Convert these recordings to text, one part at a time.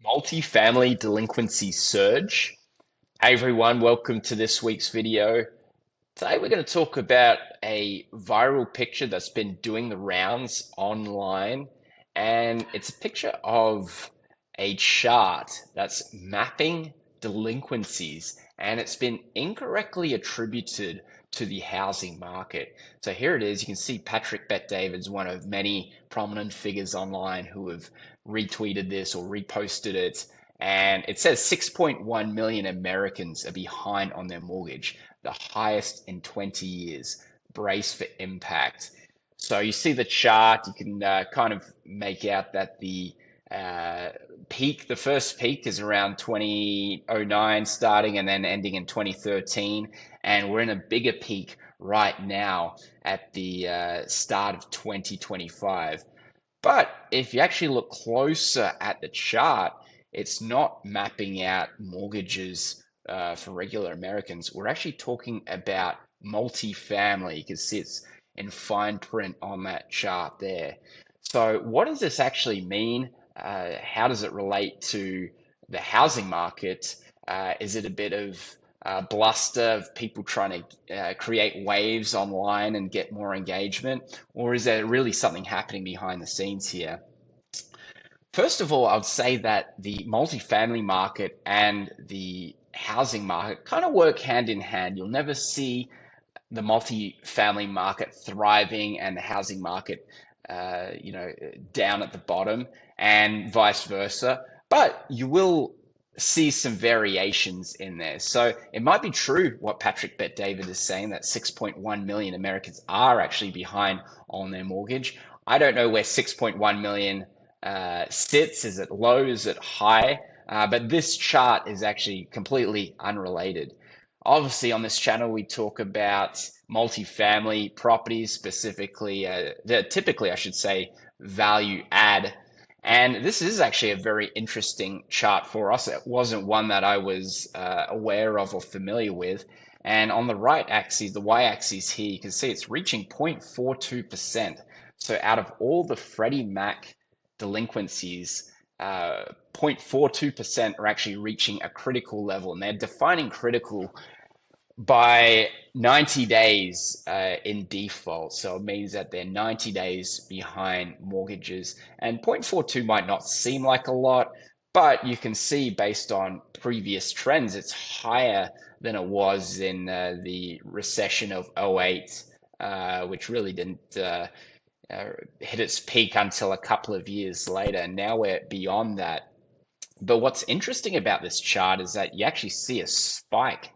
Multifamily delinquency surge. Hey everyone, welcome to this week's video. Today we're going to talk about a viral picture that's been doing the rounds online, and it's a picture of a chart that's mapping delinquencies, and it's been incorrectly attributed to the housing market. So here it is. You can see Patrick Bet-David's one of many prominent figures online who have retweeted this or reposted it. And it says 6.1 million Americans are behind on their mortgage, the highest in 20 years. Brace for impact. So you see the chart, you can kind of make out that uh, the first peak is around 2009 starting and then ending in 2013. And we're in a bigger peak right now at the start of 2025. But if you actually look closer at the chart, it's not mapping out mortgages for regular Americans. We're actually talking about multifamily. You can see it's in fine print on that chart there. So, what does this actually mean? How does it relate to the housing market? Is it a bit of bluster of people trying to create waves online and get more engagement? Or is there really something happening behind the scenes here? First of all, I would say that the multifamily market and the housing market kind of work hand in hand. You'll never see the multifamily market thriving and the housing market, down at the bottom, and vice versa. But you will see some variations in there. So it might be true what Patrick Bet-David is saying that 6.1 million Americans are actually behind on their mortgage. I don't know where 6.1 million sits. Is it low? Is it high? But this chart is actually completely unrelated. Obviously, on this channel, we talk about multifamily properties, specifically, typically, I should say, value add. And this is actually a very interesting chart for us. It wasn't one that I was aware of or familiar with. And on the right axis, the y-axis here, you can see it's reaching 0.42%. So out of all the Freddie Mac delinquencies, 0.42% are actually reaching a critical level, and they're defining critical by 90 days in default. So it means that they're 90 days behind mortgages. And 0.42 might not seem like a lot, but you can see based on previous trends, it's higher than it was in the recession of '08, which really didn't hit its peak until a couple of years later. And now we're beyond that. But what's interesting about this chart is that you actually see a spike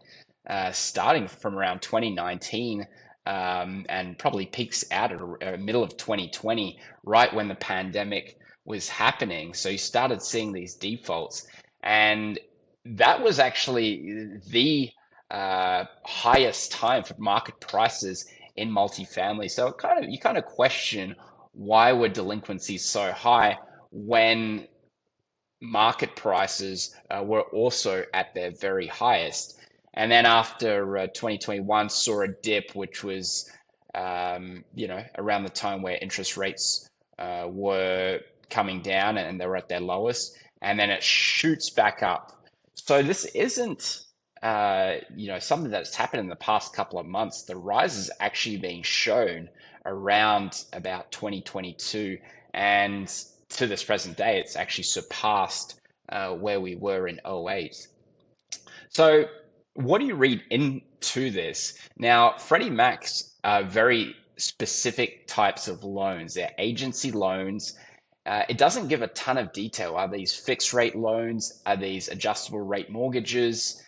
starting from around 2019 and probably peaks out at middle of 2020, right when the pandemic was happening. So you started seeing these defaults, and that was actually the highest time for market prices in multifamily. So you kind of question, why were delinquencies so high when market prices were also at their very highest? And then after 2021 saw a dip, which was around the time where interest rates were coming down and they were at their lowest, and then it shoots back up. So this isn't something that's happened in the past couple of months. The rise is actually being shown around about 2022, and to this present day, it's actually surpassed where we were in '08. So what do you read into this? Now, Freddie Mac's are very specific types of loans. They're agency loans. It doesn't give a ton of detail. Are these fixed rate loans? Are these adjustable rate mortgages?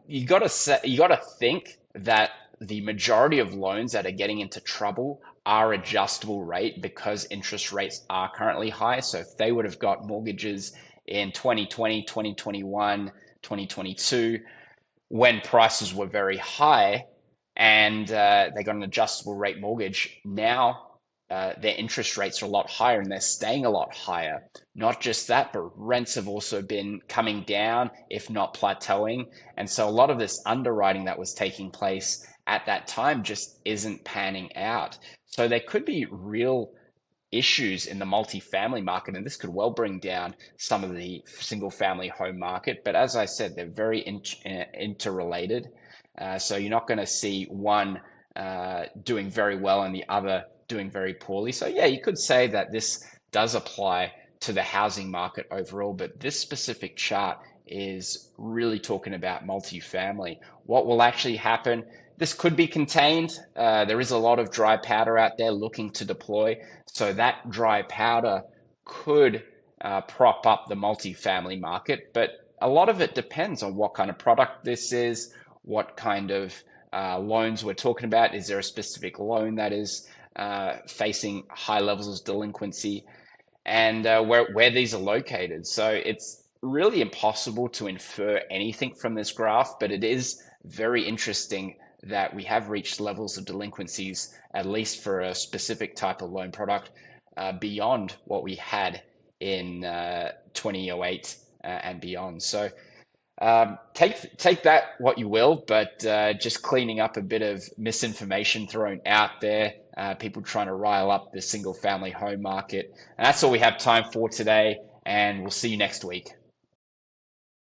You got to think that the majority of loans that are getting into trouble are adjustable rate because interest rates are currently high. So if they would have got mortgages in 2020, 2021, 2022, when prices were very high and they got an adjustable rate mortgage, now their interest rates are a lot higher and they're staying a lot higher. Not just that, but rents have also been coming down, if not plateauing. And so a lot of this underwriting that was taking place at that time just isn't panning out. So there could be real issues in the multifamily market, and this could well bring down some of the single family home market. But as I said, they're very interrelated. So you're not going to see one doing very well and the other doing very poorly. So yeah, you could say that this does apply to the housing market overall, but this specific chart is really talking about multifamily. What will actually happen? This could be contained. There is a lot of dry powder out there looking to deploy. So that dry powder could prop up the multifamily market, but a lot of it depends on what kind of product this is, what kind of loans we're talking about. Is there a specific loan that is facing high levels of delinquency, and where these are located? So it's really impossible to infer anything from this graph, but it is very interesting that we have reached levels of delinquencies, at least for a specific type of loan product, beyond what we had in 2008 and beyond. So take that what you will, but just cleaning up a bit of misinformation thrown out there, people trying to rile up the single family home market. And that's all we have time for today, and we'll see you next week.